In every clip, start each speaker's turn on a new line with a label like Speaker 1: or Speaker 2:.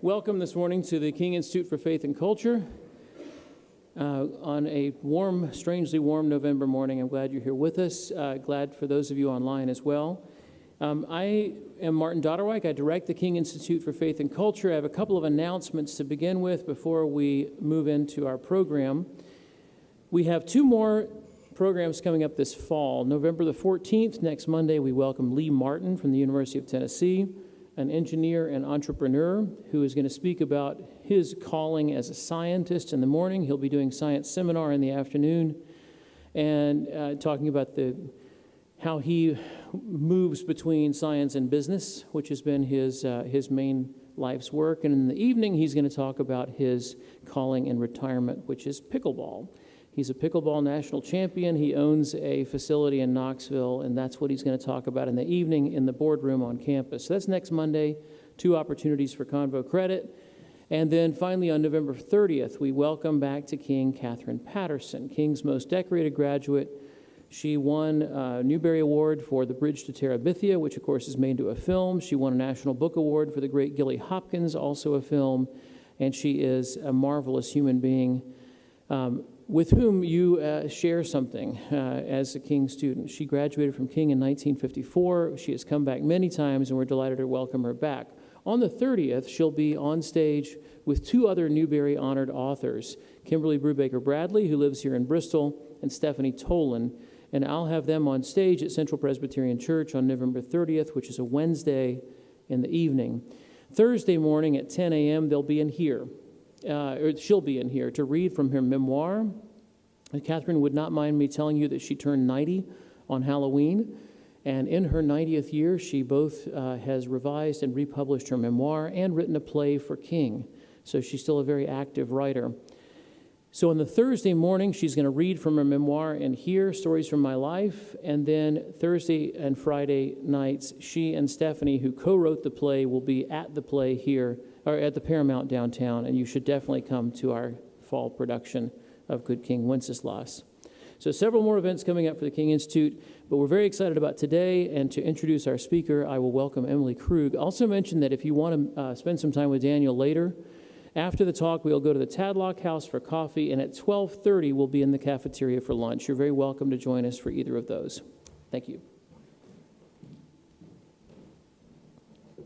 Speaker 1: Welcome this morning to the King Institute for Faith and Culture on a warm, strangely warm November morning. I'm glad you're here with us. Glad for those of you online as well. I am Martin Dodderwyk. I direct the King Institute for Faith and Culture. I have a couple of announcements to begin with before we move into our program. We have two more programs coming up this fall. November the 14th, next Monday, we welcome Lee Martin from the University of Tennessee, an engineer and entrepreneur who is going to speak about his calling as a scientist in the morning. He'll be doing science seminar in the afternoon and talking about how he moves between science and business, which has been his main life's work. And in the evening, he's going to talk about his calling in retirement, which is pickleball. He's a pickleball national champion. He owns a facility in Knoxville, and that's what he's going to talk about in the evening in the boardroom on campus. So that's next Monday, 2 opportunities for Convo credit. And then finally on November 30th, we welcome back to King Catherine Patterson, King's most decorated graduate. She won a Newbery Award for The Bridge to Terabithia, which of course is made into a film. She won a National Book Award for The Great Gilly Hopkins, also a film. And she is a marvelous human being with whom you share something as a King student. She graduated from King in 1954. She has come back many times, and we're delighted to welcome her back. On the 30th, she'll be on stage with 2 other Newbery-honored authors, Kimberly Brubaker Bradley, who lives here in Bristol, and Stephanie Tolan. And I'll have them on stage at Central Presbyterian Church on November 30th, which is a Wednesday in the evening. Thursday morning at 10 a.m., they'll be in here. She'll be in here to read from her memoir. And Catherine would not mind me telling you that she turned 90 on Halloween. And in her 90th year, she both has revised and republished her memoir and written a play for King. So she's still a very active writer. So on the Thursday morning, she's going to read from her memoir and hear stories from my life. And then Thursday and Friday nights, she and Stephanie, who co-wrote the play, will be at the play here, or at the Paramount downtown. And you should definitely come to our fall production of Good King Wenceslas. So several more events coming up for the King Institute, but we're very excited about today. And to introduce our speaker, I will welcome Emily Krug. Also mention that if you want to spend some time with Daniel later, after the talk, we'll go to the Tadlock House for coffee, and at 12:30, we'll be in the cafeteria for lunch. You're very welcome to join us for either of those. Thank you.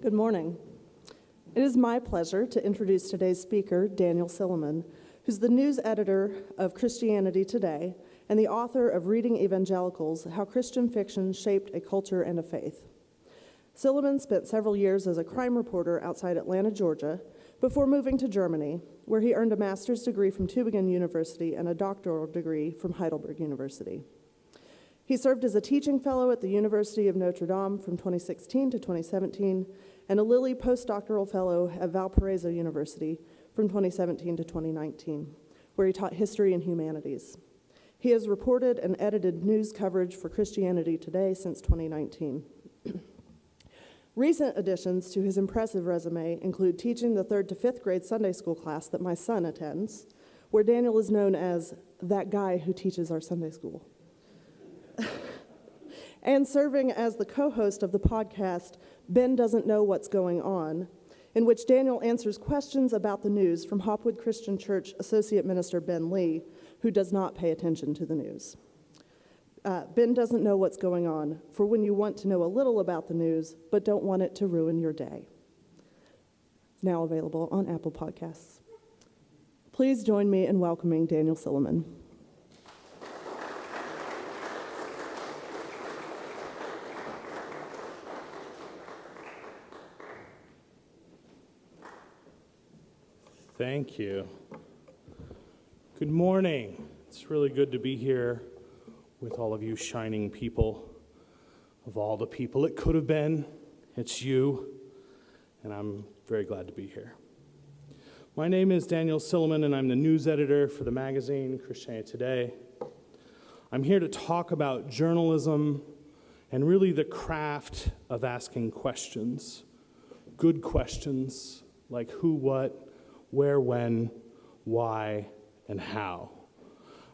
Speaker 2: Good morning. It is my pleasure to introduce today's speaker, Daniel Silliman, who's the news editor of Christianity Today and the author of Reading Evangelicals, How Christian Fiction Shaped a Culture and a Faith. Silliman spent several years as a crime reporter outside Atlanta, Georgia, before moving to Germany, where he earned a master's degree from Tübingen University and a doctoral degree from Heidelberg University. He served as a teaching fellow at the University of Notre Dame from 2016 to 2017, and a Lilly postdoctoral fellow at Valparaiso University from 2017 to 2019, where he taught history and humanities. He has reported and edited news coverage for Christianity Today since 2019. Recent additions to his impressive resume include teaching the 3rd to 5th grade Sunday school class that my son attends, where Daniel is known as that guy who teaches our Sunday school, and serving as the co-host of the podcast, Ben Doesn't Know What's Going On, in which Daniel answers questions about the news from Hopwood Christian Church Associate Minister Ben Lee, who does not pay attention to the news. Ben doesn't know what's going on for when you want to know a little about the news, but don't want it to ruin your day. Now available on Apple Podcasts. Please join me in welcoming Daniel Silliman.
Speaker 3: Thank you. Good morning. It's really good to be here with all of you shining people. Of all the people it could have been, it's you, and I'm very glad to be here. My name is Daniel Silliman, and I'm the news editor for the magazine Christianity Today. I'm here to talk about journalism and really the craft of asking questions. Good questions like who, what, where, when, why, and how.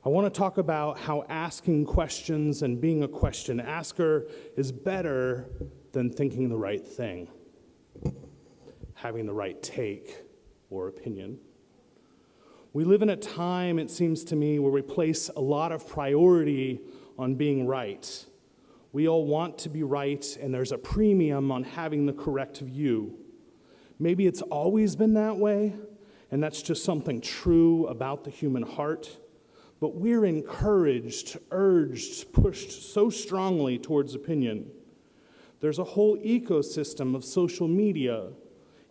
Speaker 3: I want to talk about how asking questions and being a question asker is better than thinking the right thing, having the right take, or opinion. We live in a time, it seems to me, where we place a lot of priority on being right. We all want to be right, and there's a premium on having the correct view. Maybe it's always been that way, and that's just something true about the human heart. But we're encouraged, urged, pushed so strongly towards opinion. There's a whole ecosystem of social media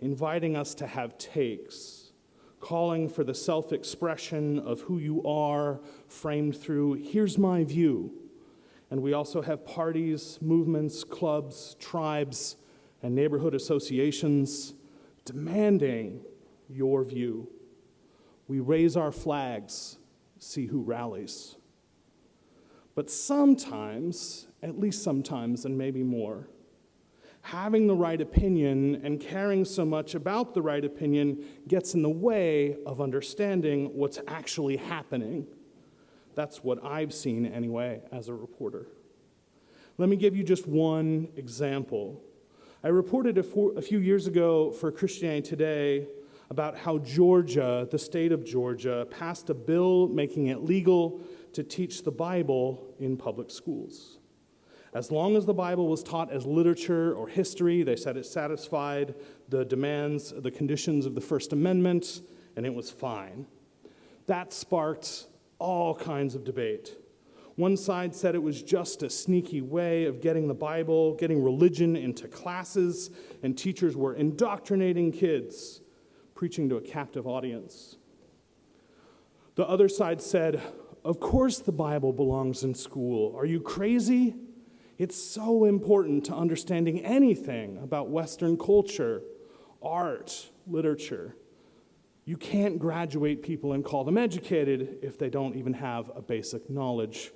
Speaker 3: inviting us to have takes, calling for the self-expression of who you are, framed through, here's my view. And we also have parties, movements, clubs, tribes, and neighborhood associations demanding your view. We raise our flags, see who rallies. But sometimes, at least sometimes and maybe more, having the right opinion and caring so much about the right opinion gets in the way of understanding what's actually happening. That's what I've seen anyway as a reporter. Let me give you just one example. I reported a few years ago for Christianity Today about how Georgia, the state of Georgia, passed a bill making it legal to teach the Bible in public schools. As long as the Bible was taught as literature or history, they said it satisfied the demands, the conditions of the First Amendment, and it was fine. That sparked all kinds of debate. One side said it was just a sneaky way of getting the Bible, getting religion into classes, and teachers were indoctrinating kids, preaching to a captive audience. The other side said, of course the Bible belongs in school. Are you crazy? It's so important to understanding anything about Western culture, art, literature. You can't graduate people and call them educated if they don't even have a basic knowledge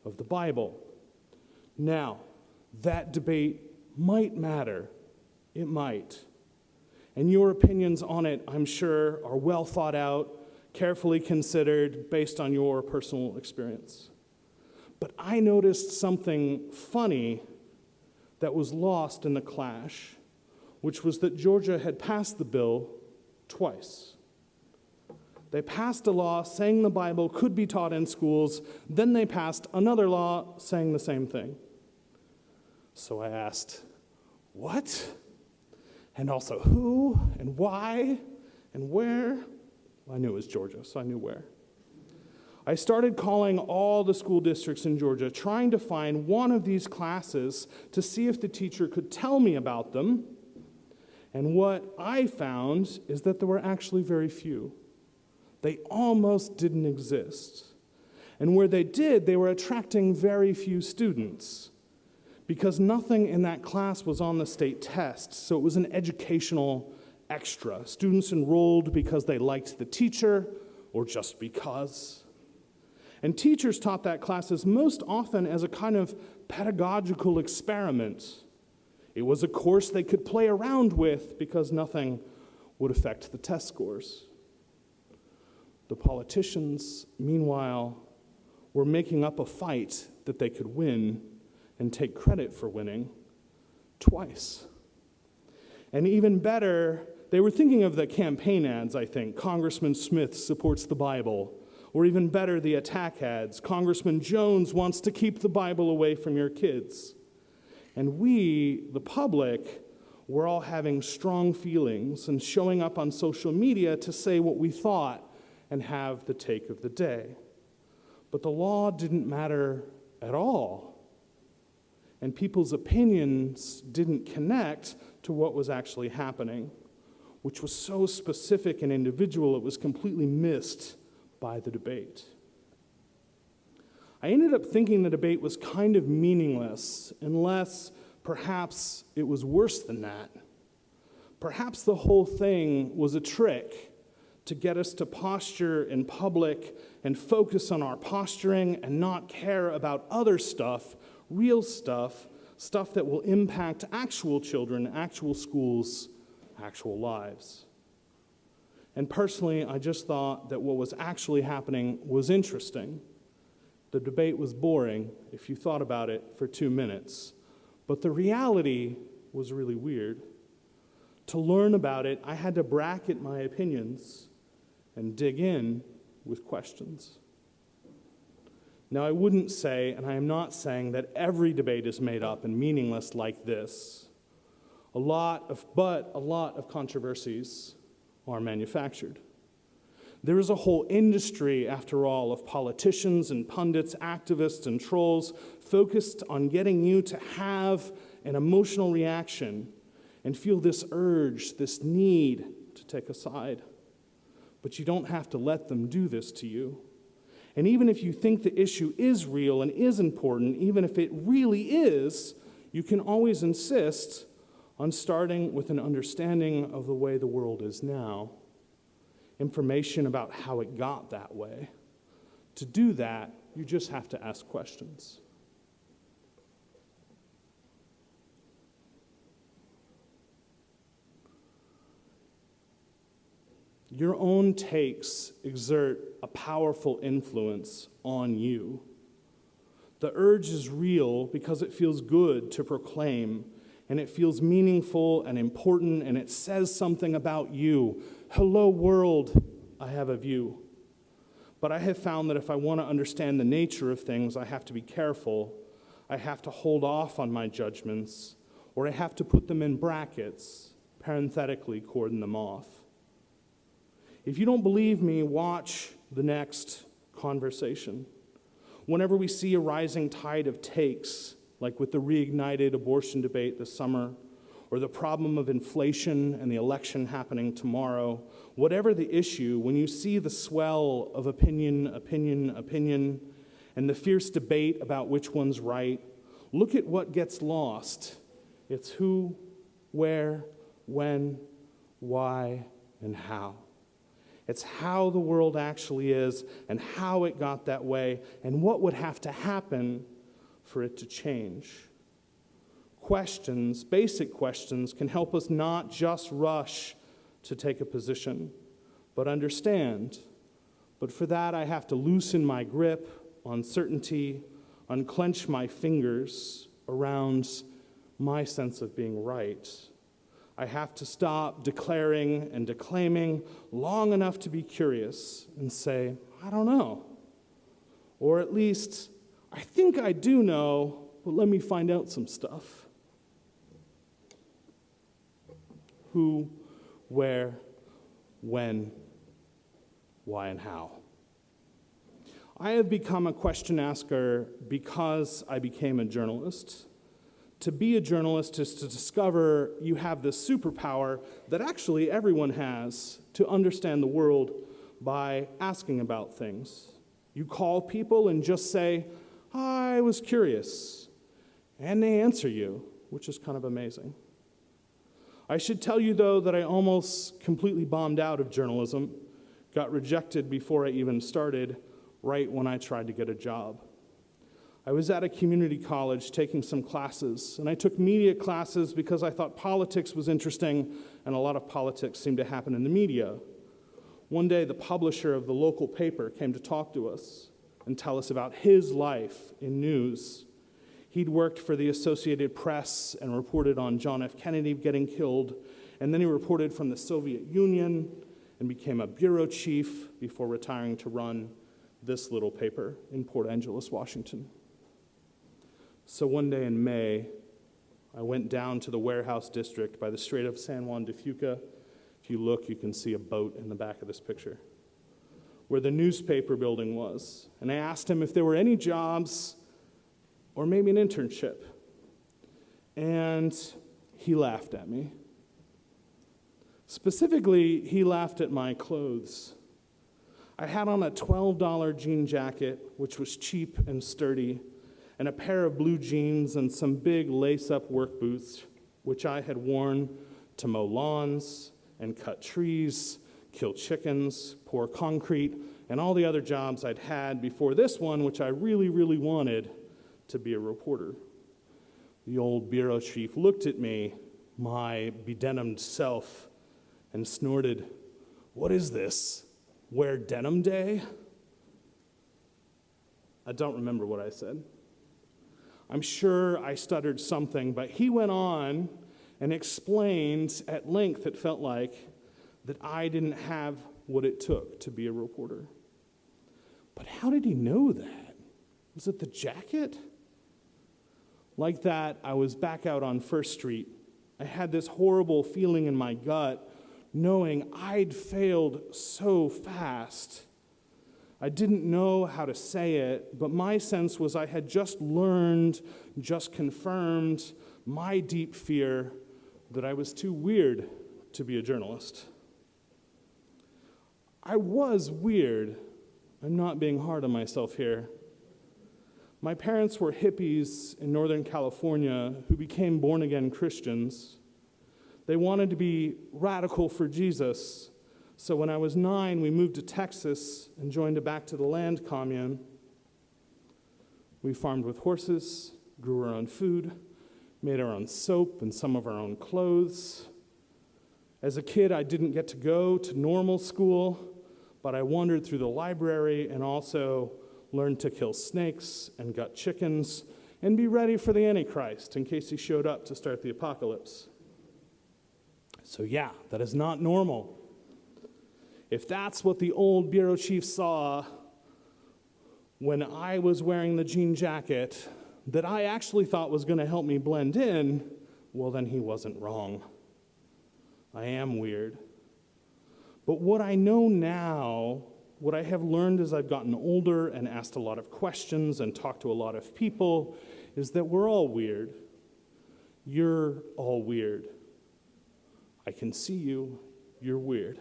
Speaker 3: of the Bible. Now, that debate might matter. It might. And your opinions on it, I'm sure, are well thought out, carefully considered, based on your personal experience. But I noticed something funny that was lost in the clash, which was that Georgia had passed the bill twice. They passed a law saying the Bible could be taught in schools, then they passed another law saying the same thing. So I asked, what? And also who, and why, and where? Well, I knew it was Georgia, so I knew where. I started calling all the school districts in Georgia, trying to find one of these classes to see if the teacher could tell me about them. And what I found is that there were actually very few. They almost didn't exist. And where they did, they were attracting very few students because nothing in that class was on the state test, so it was an educational extra. Students enrolled because they liked the teacher or just because. And teachers taught that classes most often as a kind of pedagogical experiment. It was a course they could play around with because nothing would affect the test scores. The politicians, meanwhile, were making up a fight that they could win and take credit for winning twice. And even better, they were thinking of the campaign ads, I think. Congressman Smith supports the Bible. Or even better, the attack ads. Congressman Jones wants to keep the Bible away from your kids. And we, the public, were all having strong feelings and showing up on social media to say what we thought and have the take of the day. But the law didn't matter at all. And people's opinions didn't connect to what was actually happening, which was so specific and individual it was completely missed by the debate. I ended up thinking the debate was kind of meaningless, unless perhaps it was worse than that. Perhaps the whole thing was a trick to get us to posture in public and focus on our posturing and not care about other stuff, real stuff, stuff that will impact actual children, actual schools, actual lives. And personally, I just thought that what was actually happening was interesting. The debate was boring if you thought about it for 2 minutes, but the reality was really weird. To learn about it, I had to bracket my opinions and dig in with questions. Now, I wouldn't say, and I am not saying, that every debate is made up and meaningless like this. A lot of controversies are manufactured. There is a whole industry, after all, of politicians and pundits, activists and trolls focused on getting you to have an emotional reaction and feel this urge, this need to take a side. But you don't have to let them do this to you. And even if you think the issue is real and is important, even if it really is, you can always insist on starting with an understanding of the way the world is now, information about how it got that way. To do that, you just have to ask questions. Your own takes exert a powerful influence on you. The urge is real because it feels good to proclaim, and it feels meaningful and important, and it says something about you. Hello, world, I have a view. But I have found that if I want to understand the nature of things, I have to be careful. I have to hold off on my judgments, or I have to put them in brackets, parenthetically cordon them off. If you don't believe me, watch the next conversation. Whenever we see a rising tide of takes, like with the reignited abortion debate this summer, or the problem of inflation and the election happening tomorrow, whatever the issue, when you see the swell of opinion, and the fierce debate about which one's right, look at what gets lost. It's who, where, when, why, and how. It's how the world actually is and how it got that way and what would have to happen for it to change. Questions, basic questions, can help us not just rush to take a position, but understand. But for that, I have to loosen my grip on certainty, unclench my fingers around my sense of being right. I have to stop declaring and declaiming long enough to be curious and say, I don't know. Or at least, I think I do know, but let me find out some stuff. Who, where, when, why, and how. I have become a question asker because I became a journalist. To be a journalist is to discover you have this superpower that actually everyone has to understand the world by asking about things. You call people and just say, I was curious, and they answer you, which is kind of amazing. I should tell you, though, that I almost completely bombed out of journalism, got rejected before I even started, right when I tried to get a job. I was at a community college taking some classes, and I took media classes because I thought politics was interesting, and a lot of politics seemed to happen in the media. One day, the publisher of the local paper came to talk to us and tell us about his life in news. He'd worked for the Associated Press and reported on John F. Kennedy getting killed, and then he reported from the Soviet Union and became a bureau chief before retiring to run this little paper in Port Angeles, Washington. So one day in May, I went down to the warehouse district by the Strait of San Juan de Fuca. If you look, you can see a boat in the back of this picture, where the newspaper building was. And I asked him if there were any jobs or maybe an internship. And he laughed at me. Specifically, he laughed at my clothes. I had on a $12 jean jacket, which was cheap and sturdy, and a pair of blue jeans and some big lace-up work boots, which I had worn to mow lawns and cut trees, kill chickens, pour concrete, and all the other jobs I'd had before this one, which I really, really wanted to be a reporter. The old bureau chief looked at me, my bedenimed self, and snorted, "What is this? Wear denim day?" I don't remember what I said. I'm sure I stuttered something, but he went on and explained at length, it felt like, that I didn't have what it took to be a reporter. But how did he know that? Was it the jacket? Like that, I was back out on First Street. I had this horrible feeling in my gut, knowing I'd failed so fast. I didn't know how to say it, but my sense was I had just learned, just confirmed my deep fear that I was too weird to be a journalist. I was weird. I'm not being hard on myself here. My parents were hippies in Northern California who became born-again Christians. They wanted to be radical for Jesus. So when I was 9, we moved to Texas and joined a Back to the Land commune. We farmed with horses, grew our own food, made our own soap and some of our own clothes. As a kid, I didn't get to go to normal school, but I wandered through the library and also learned to kill snakes and gut chickens and be ready for the Antichrist in case he showed up to start the apocalypse. So yeah, that is not normal. If that's what the old bureau chief saw when I was wearing the jean jacket that I actually thought was going to help me blend in, well, then he wasn't wrong. I am weird. But what I know now, what I have learned as I've gotten older and asked a lot of questions and talked to a lot of people, is that we're all weird. You're all weird. I can see you. You're weird.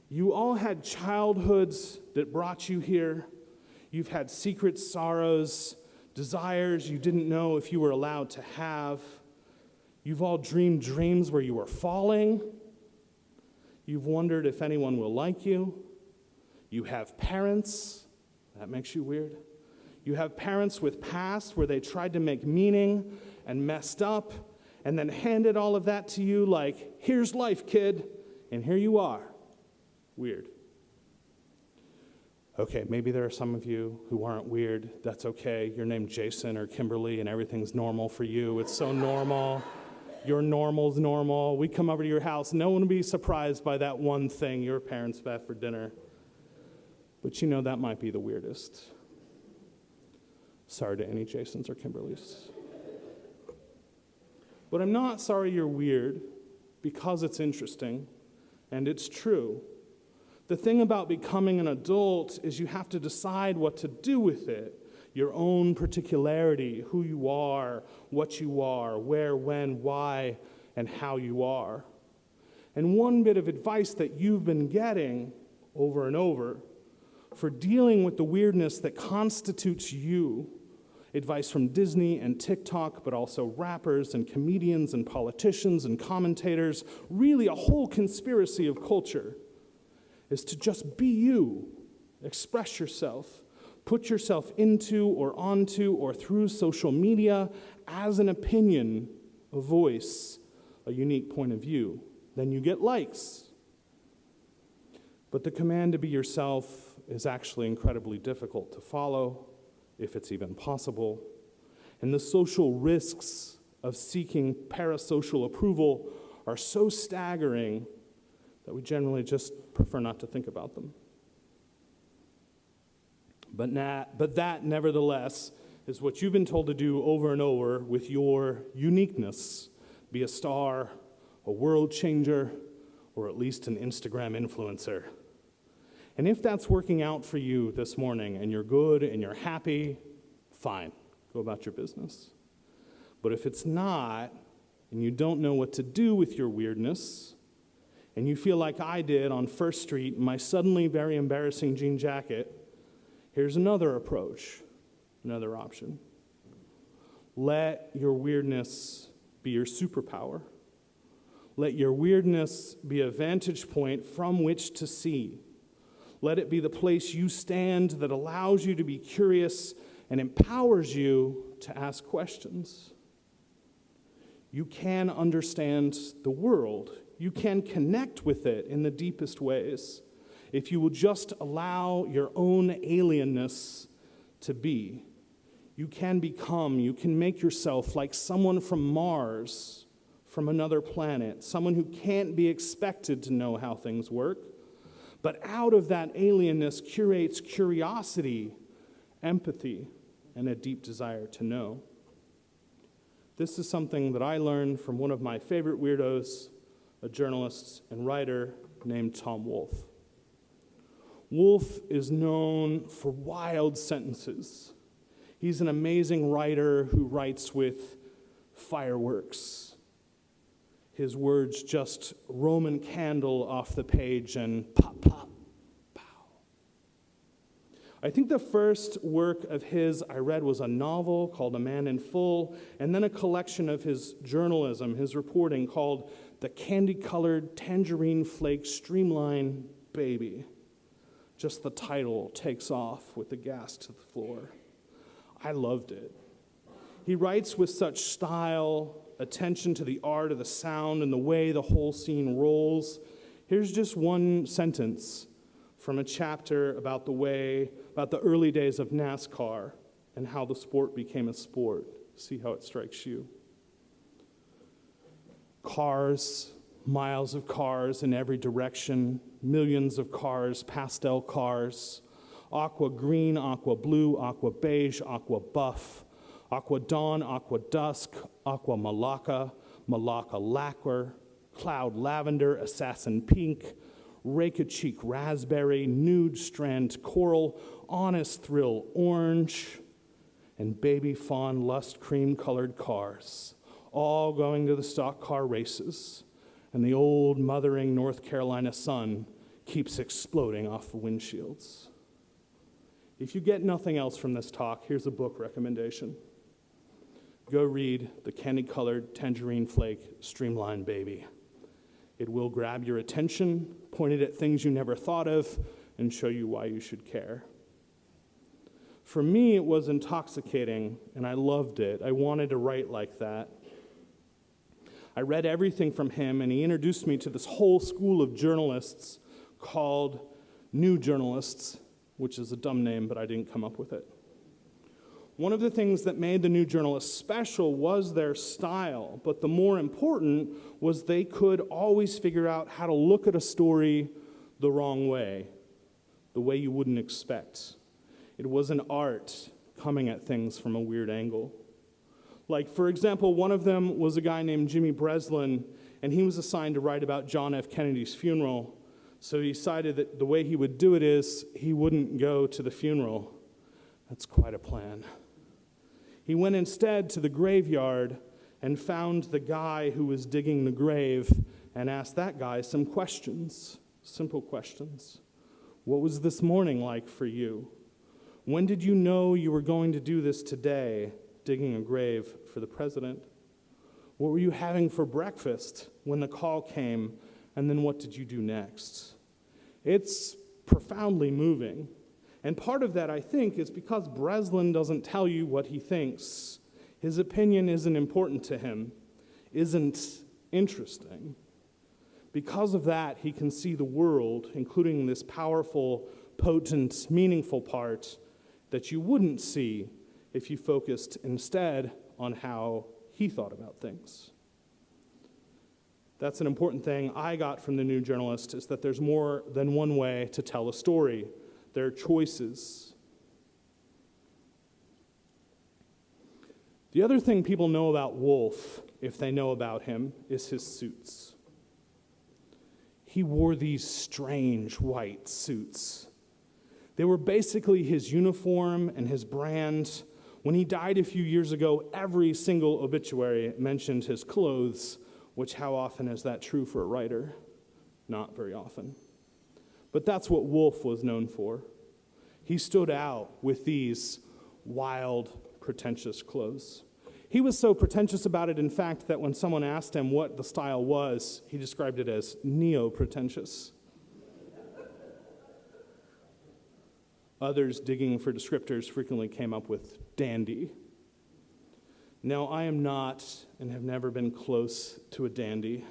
Speaker 3: You all had childhoods that brought you here. You've had secret sorrows, desires you didn't know if you were allowed to have. You've all dreamed dreams where you were falling. You've wondered if anyone will like you. You have parents. That makes you weird. You have parents with past where they tried to make meaning and messed up and then handed all of that to you like, here's life, kid, and here you are. Weird. Okay, maybe there are some of you who aren't weird. That's okay. You're named Jason or Kimberly and everything's normal for you. It's so normal. Your normal's normal. We come over to your house. No one will be surprised by that one thing your parents have for dinner. But you know, that might be the weirdest. Sorry to any Jasons or Kimberlys. But I'm not sorry you're weird because it's interesting and it's true. The thing about becoming an adult is you have to decide what to do with it. Your own particularity, who you are, what you are, where, when, why, and how you are. And one bit of advice that you've been getting over and over for dealing with the weirdness that constitutes you, advice from Disney and TikTok, but also rappers and comedians and politicians and commentators, really a whole conspiracy of culture, is to just be you, express yourself, put yourself into or onto or through social media as an opinion, a voice, a unique point of view. Then you get likes. But the command to be yourself is actually incredibly difficult to follow, if it's even possible. And the social risks of seeking parasocial approval are so staggering that we generally just prefer not to think about them. But that, nevertheless, is what you've been told to do over and over with your uniqueness. Be a star, a world changer, or at least an Instagram influencer. And if that's working out for you this morning and you're good and you're happy, fine, go about your business. But if it's not, and you don't know what to do with your weirdness, and you feel like I did on First Street in my suddenly very embarrassing jean jacket, here's another approach, another option. Let your weirdness be your superpower. Let your weirdness be a vantage point from which to see. Let it be the place you stand that allows you to be curious and empowers you to ask questions. You can understand the world. You can connect with it in the deepest ways if you will just allow your own alienness to be. You can make yourself like someone from Mars, from another planet, someone who can't be expected to know how things work. But out of that alienness curates curiosity, empathy, and a deep desire to know. This is something that I learned from one of my favorite weirdos, a journalist and writer named Tom Wolfe. Wolfe is known for wild sentences. He's an amazing writer who writes with fireworks. His words just Roman candle off the page and pop, pop, pow. I think the first work of his I read was a novel called A Man in Full, and then a collection of his journalism, his reporting, called The Candy-Colored Tangerine Flake Streamline Baby. Just the title takes off with the gas to the floor. I loved it. He writes with such style, attention to the art of the sound and the way the whole scene rolls. Here's just one sentence from a chapter about the early days of NASCAR and how the sport became a sport. See how it strikes you. Cars, miles of cars in every direction, millions of cars, pastel cars, aqua green, aqua blue, aqua beige, aqua buff, aqua dawn, aqua dusk, aqua malacca, malacca lacquer, cloud lavender, assassin pink, rake cheek raspberry, nude strand coral, honest thrill orange, and baby fawn lust cream colored cars, all going to the stock car races, and the old mothering North Carolina sun keeps exploding off the windshields. If you get nothing else from this talk, here's a book recommendation. Go read The Candy-Colored Tangerine Flake Streamline Baby. It will grab your attention, point it at things you never thought of, and show you why you should care. For me, it was intoxicating, and I loved it. I wanted to write like that. I read everything from him, and he introduced me to this whole school of journalists called New Journalists, which is a dumb name, but I didn't come up with it. One of the things that made the New Journalists special was their style, but the more important was they could always figure out how to look at a story the wrong way, the way you wouldn't expect. It was an art coming at things from a weird angle. Like, for example, one of them was a guy named Jimmy Breslin, and he was assigned to write about John F. Kennedy's funeral. So he decided that the way he would do it is he wouldn't go to the funeral. That's quite a plan. He went instead to the graveyard and found the guy who was digging the grave and asked that guy some questions, simple questions. What was this morning like for you? When did you know you were going to do this today, digging a grave for the president? What were you having for breakfast when the call came? And then what did you do next? It's profoundly moving. And part of that, I think, is because Breslin doesn't tell you what he thinks. His opinion isn't important to him, isn't interesting. Because of that, he can see the world, including this powerful, potent, meaningful part that you wouldn't see if you focused instead on how he thought about things. That's an important thing I got from the New Journalist, is that there's more than one way to tell a story. There are choices. The other thing people know about Wolfe, if they know about him, is his suits. He wore these strange white suits. They were basically his uniform and his brand. When he died a few years ago, every single obituary mentioned his clothes, which how often is that true for a writer? Not very often. But that's what Wolfe was known for. He stood out with these wild, pretentious clothes. He was so pretentious about it, in fact, that when someone asked him what the style was, he described it as neo-pretentious. Others digging for descriptors frequently came up with dandy. Now, I am not and have never been close to a dandy.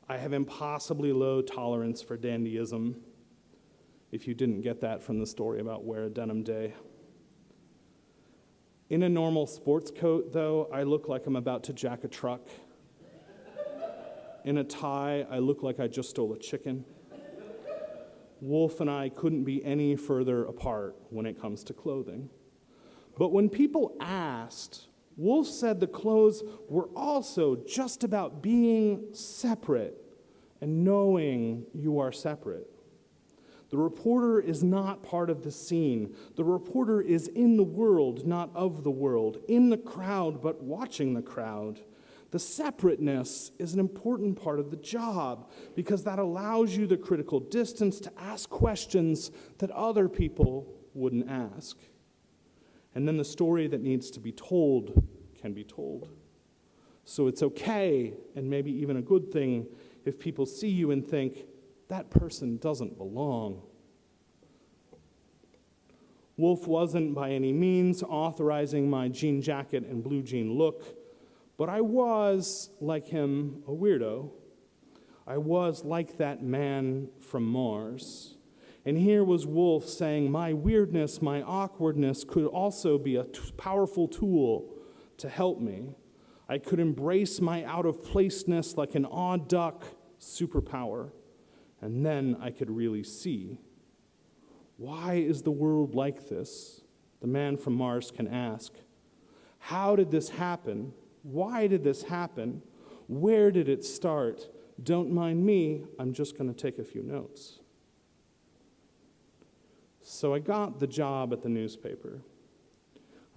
Speaker 3: I have impossibly low tolerance for dandyism, if you didn't get that from the story about Wear a Denim Day. In a normal sports coat, though, I look like I'm about to jack a truck. In a tie, I look like I just stole a chicken. Wolf and I couldn't be any further apart when it comes to clothing. But when people asked, Wolf said the clothes were also just about being separate and knowing you are separate. The reporter is not part of the scene. The reporter is in the world, not of the world, in the crowd, but watching the crowd. The separateness is an important part of the job because that allows you the critical distance to ask questions that other people wouldn't ask. And then the story that needs to be told can be told. So it's okay, and maybe even a good thing, if people see you and think, that person doesn't belong. Wolf wasn't by any means authorizing my jean jacket and blue jean look, but I was, like him, a weirdo. I was like that man from Mars. And here was Wolf saying my weirdness, my awkwardness could also be a powerful tool to help me. I could embrace my out-of-placeness like an odd duck superpower, and then I could really see. Why is the world like this? The man from Mars can ask. How did this happen? Why did this happen? Where did it start? Don't mind me, I'm just going to take a few notes. So I got the job at the newspaper.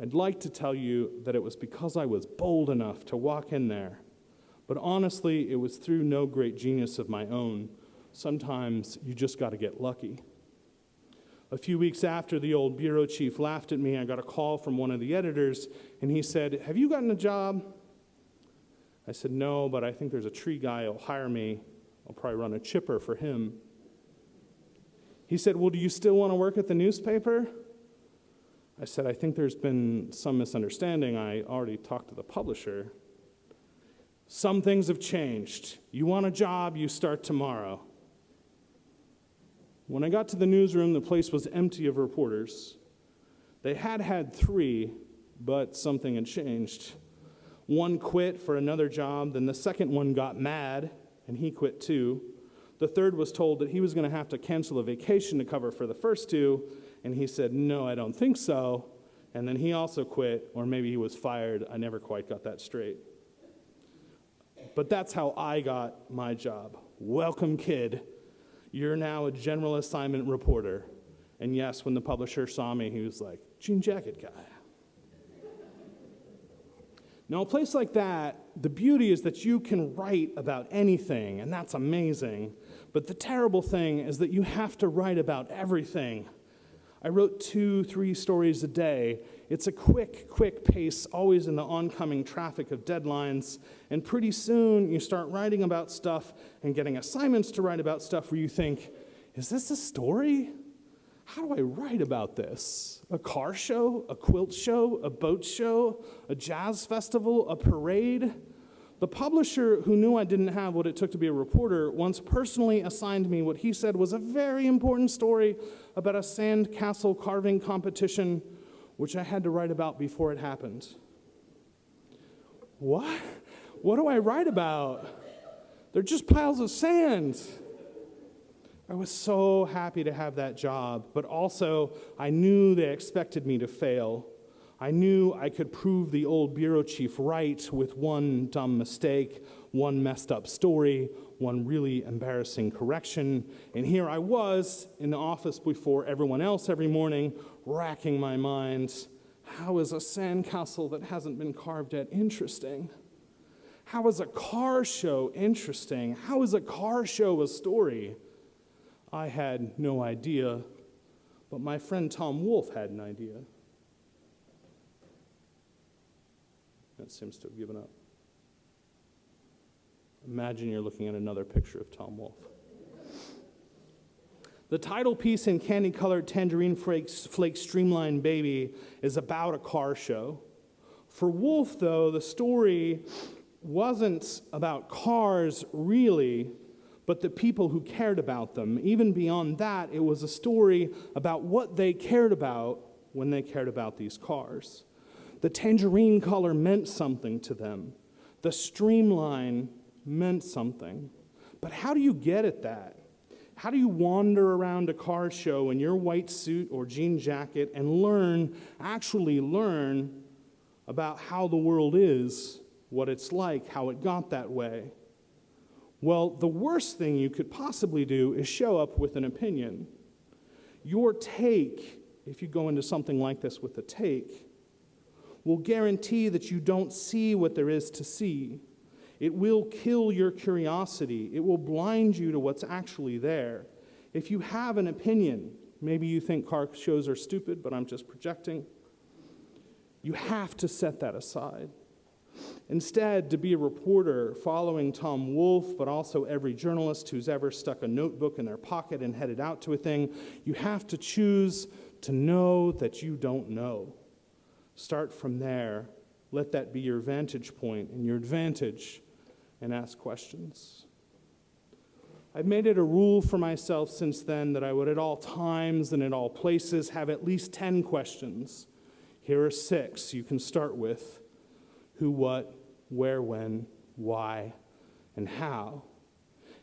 Speaker 3: I'd like to tell you that it was because I was bold enough to walk in there. But honestly, it was through no great genius of my own. Sometimes you just got to get lucky. A few weeks after the old bureau chief laughed at me, I got a call from one of the editors, and he said, "Have you gotten a job?" I said, "No, but I think there's a tree guy who'll hire me. I'll probably run a chipper for him." He said, "Well, do you still want to work at the newspaper?" I said, "I think there's been some misunderstanding. I already talked to the publisher." "Some things have changed. You want a job, you start tomorrow." When I got to the newsroom, the place was empty of reporters. They had 3, but something had changed. One quit for another job, then the second one got mad, and he quit too. The third was told that he was going to have to cancel a vacation to cover for the first 2, and he said, "No, I don't think so." And then he also quit, or maybe he was fired. I never quite got that straight. But that's how I got my job. Welcome, kid. You're now a general assignment reporter. And yes, when the publisher saw me, he was like, "Jean jacket guy." Now, a place like that, the beauty is that you can write about anything, and that's amazing. But the terrible thing is that you have to write about everything. I wrote 2-3 stories a day. It's a quick pace, always in the oncoming traffic of deadlines. And pretty soon, you start writing about stuff and getting assignments to write about stuff where you think, is this a story? How do I write about this? A car show? A quilt show? A boat show? A jazz festival? A parade? The publisher, who knew I didn't have what it took to be a reporter, once personally assigned me what he said was a very important story about a sand castle carving competition, which I had to write about before it happened. What? What do I write about? They're just piles of sand. I was so happy to have that job, but also I knew they expected me to fail. I knew I could prove the old bureau chief right with one dumb mistake, one messed up story, one really embarrassing correction. And here I was in the office before everyone else every morning, racking my mind. How is a sandcastle that hasn't been carved yet interesting? How is a car show interesting? How is a car show a story? I had no idea, but my friend Tom Wolfe had an idea. That seems to have given up. Imagine you're looking at another picture of Tom Wolfe. The title piece in candy-colored tangerine flake streamlined baby is about a car show. For Wolfe, though, the story wasn't about cars, really, but the people who cared about them. Even beyond that, it was a story about what they cared about when they cared about these cars. The tangerine color meant something to them. The streamline meant something. But how do you get at that? How do you wander around a car show in your white suit or jean jacket and actually learn about how the world is, what it's like, how it got that way? Well, the worst thing you could possibly do is show up with an opinion. Your take, if you go into something like this with a take, will guarantee that you don't see what there is to see. It will kill your curiosity. It will blind you to what's actually there. If you have an opinion, maybe you think car shows are stupid, but I'm just projecting, you have to set that aside. Instead, to be a reporter following Tom Wolfe, but also every journalist who's ever stuck a notebook in their pocket and headed out to a thing, you have to choose to know that you don't know. Start from there. Let that be your vantage point and your advantage, and ask questions. I've made it a rule for myself since then that I would at all times and at all places have at least 10 questions. Here are 6 you can start with. Who, what, where, when, why, and how.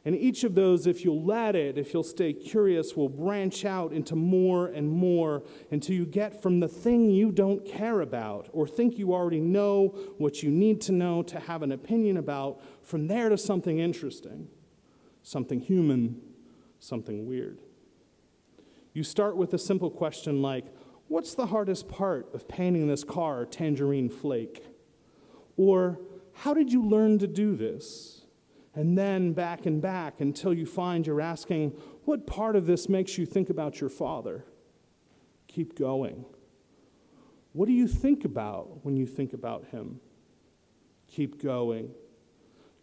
Speaker 3: And each of those, if you'll let it, if you'll stay curious, will branch out into more and more until you get from the thing you don't care about or think you already know what you need to know to have an opinion about, from there to something interesting, something human, something weird. You start with a simple question like, what's the hardest part of painting this car tangerine flake? Or, how did you learn to do this? And then back and back until you find you're asking, what part of this makes you think about your father? Keep going. What do you think about when you think about him? Keep going.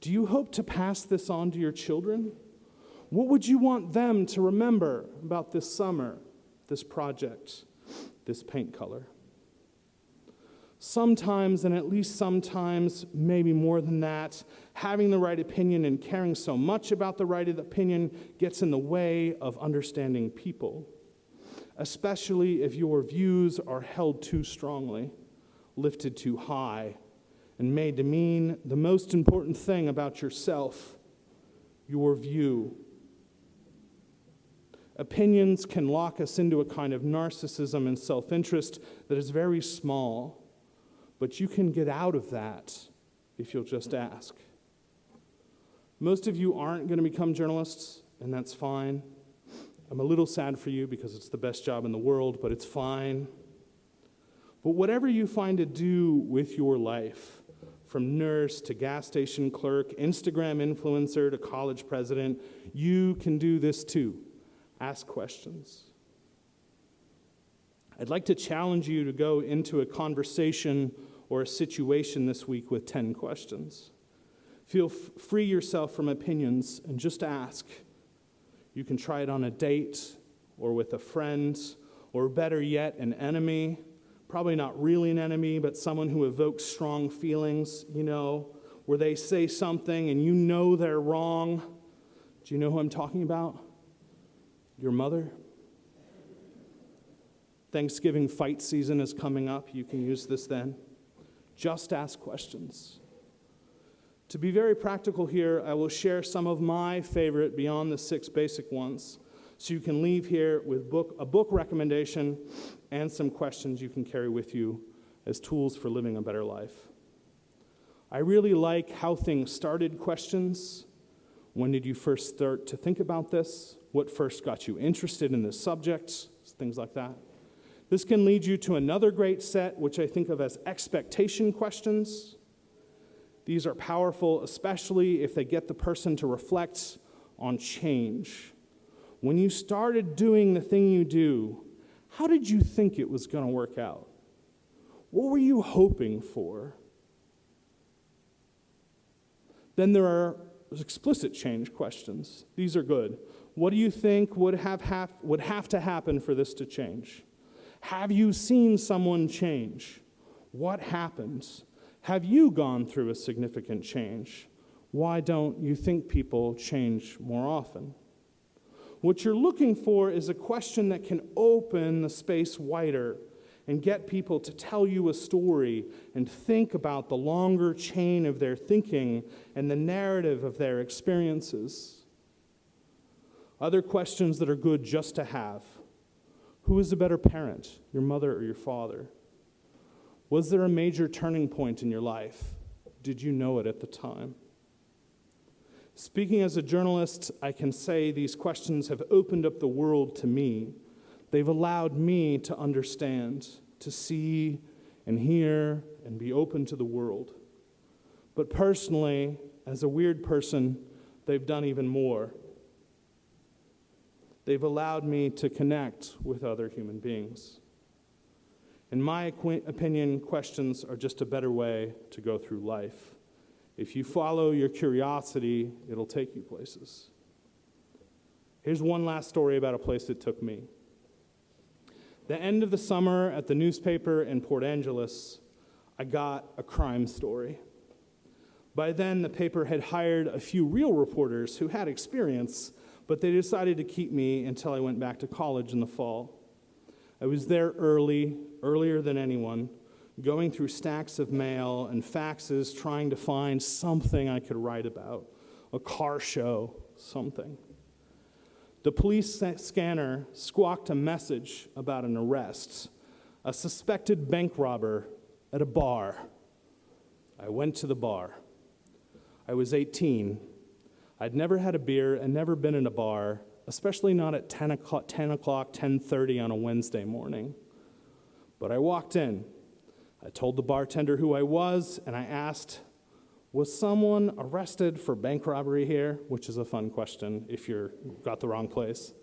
Speaker 3: Do you hope to pass this on to your children? What would you want them to remember about this summer, this project, this paint color? Sometimes, and at least sometimes, maybe more than that, having the right opinion and caring so much about the right opinion gets in the way of understanding people, especially if your views are held too strongly, lifted too high, and made to mean the most important thing about yourself, your view. Opinions can lock us into a kind of narcissism and self-interest that is very small. But you can get out of that if you'll just ask. Most of you aren't going to become journalists, and that's fine. I'm a little sad for you because it's the best job in the world, but it's fine. But whatever you find to do with your life, from nurse to gas station clerk, Instagram influencer to college president, you can do this too. Ask questions. I'd like to challenge you to go into a conversation or a situation this week with 10 questions. Free yourself from opinions and just ask. You can try it on a date or with a friend, or better yet, an enemy. Probably not really an enemy, but someone who evokes strong feelings, where they say something and you know they're wrong. Do you know who I'm talking about? Your mother? Thanksgiving fight season is coming up. You can use this then. Just ask questions. To be very practical here, I will share some of my favorite beyond the 6 basic ones, so you can leave here with a book recommendation and some questions you can carry with you as tools for living a better life. I really like how things started questions. When did you first start to think about this? What first got you interested in this subject? Things like that. This can lead you to another great set, which I think of as expectation questions. These are powerful, especially if they get the person to reflect on change. When you started doing the thing you do, how did you think it was going to work out? What were you hoping for? Then there are explicit change questions. These are good. What do you think would have to happen for this to change? Have you seen someone change? What happens? Have you gone through a significant change? Why don't you think people change more often? What you're looking for is a question that can open the space wider. and get people to tell you a story and think about the longer chain of their thinking and the narrative of their experiences. Other questions that are good just to have. Who is a better parent, your mother or your father? Was there a major turning point in your life? Did you know it at the time? Speaking as a journalist, I can say these questions have opened up the world to me. They've allowed me to understand, to see and hear and be open to the world. But personally, as a weird person, they've done even more. They've allowed me to connect with other human beings. In my opinion, questions are just a better way to go through life. If you follow your curiosity, it'll take you places. Here's one last story about a place that took me. The end of the summer at the newspaper in Port Angeles, I got a crime story. By then, the paper had hired a few real reporters who had experience, but they decided to keep me until I went back to college in the fall. I was there earlier than anyone, going through stacks of mail and faxes, trying to find something I could write about, a car show, something. The police scanner squawked a message about an arrest, a suspected bank robber at a bar. I went to the bar. I was 18. I'd never had a beer and never been in a bar, especially not at 10 o'clock, 10:30 on a Wednesday morning. But I walked in. I told the bartender who I was, and I asked, was someone arrested for bank robbery here? Which is a fun question if you've got the wrong place.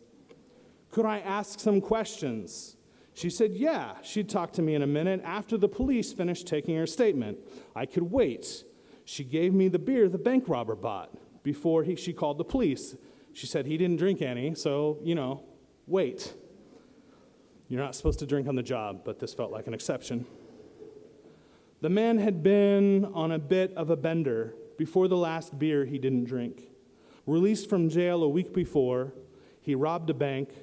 Speaker 3: Could I ask some questions? She said, yeah, she'd talk to me in a minute after the police finished taking her statement. I could wait. She gave me the beer the bank robber bought before she called the police. She said he didn't drink any, so, wait. You're not supposed to drink on the job, but this felt like an exception. The man had been on a bit of a bender before the last beer he didn't drink. Released from jail a week before, he robbed a bank,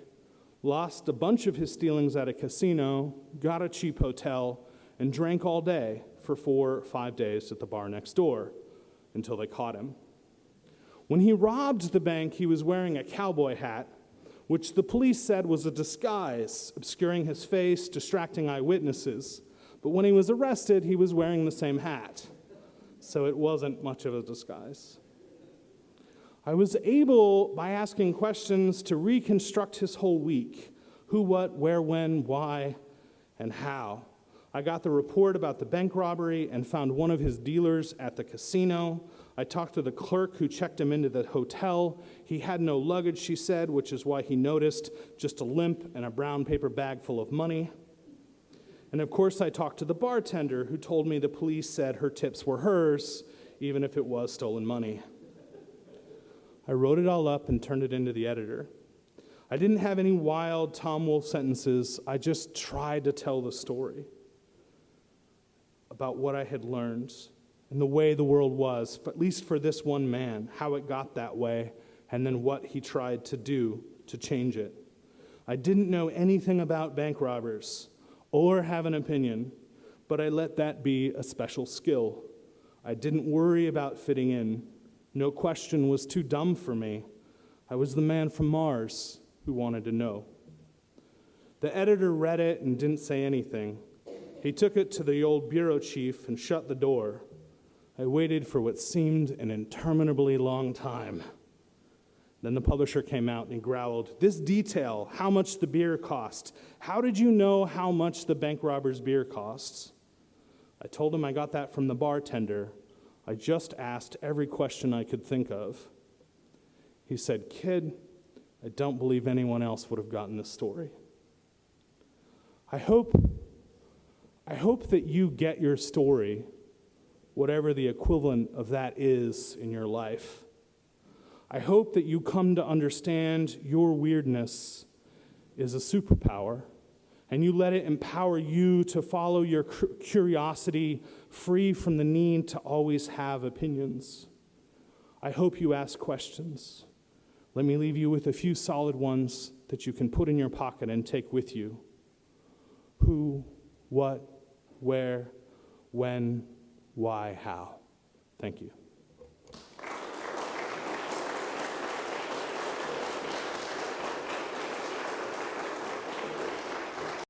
Speaker 3: lost a bunch of his stealings at a casino, got a cheap hotel, and drank all day for 4 or 5 days at the bar next door until they caught him. When he robbed the bank, he was wearing a cowboy hat, which the police said was a disguise, obscuring his face, distracting eyewitnesses. But when he was arrested, he was wearing the same hat, so it wasn't much of a disguise. I was able, by asking questions, to reconstruct his whole week: who, what, where, when, why, and how. I got the report about the bank robbery and found one of his dealers at the casino. I talked to the clerk who checked him into the hotel. He had no luggage, she said, which is why he noticed just a limp and a brown paper bag full of money. And of course, I talked to the bartender who told me the police said her tips were hers, even if it was stolen money. I wrote it all up and turned it into the editor. I didn't have any wild Tom Wolfe sentences. I just tried to tell the story about what I had learned and the way the world was, at least for this one man, how it got that way, and then what he tried to do to change it. I didn't know anything about bank robbers or have an opinion, but I let that be a special skill. I didn't worry about fitting in. No question was too dumb for me. I was the man from Mars who wanted to know. The editor read it and didn't say anything. He took it to the old bureau chief and shut the door. I waited for what seemed an interminably long time. Then the publisher came out and he growled, "This detail, how much the beer cost. How did you know how much the bank robber's beer costs?" I told him I got that from the bartender. I just asked every question I could think of. He said, "Kid, I don't believe anyone else would have gotten this story." I hope that you get your story, whatever the equivalent of that is in your life. I hope that you come to understand your weirdness is a superpower, and you let it empower you to follow your curiosity, free from the need to always have opinions. I hope you ask questions. Let me leave you with a few solid ones that you can put in your pocket and take with you. Who, what, where, when, why, how. Thank you.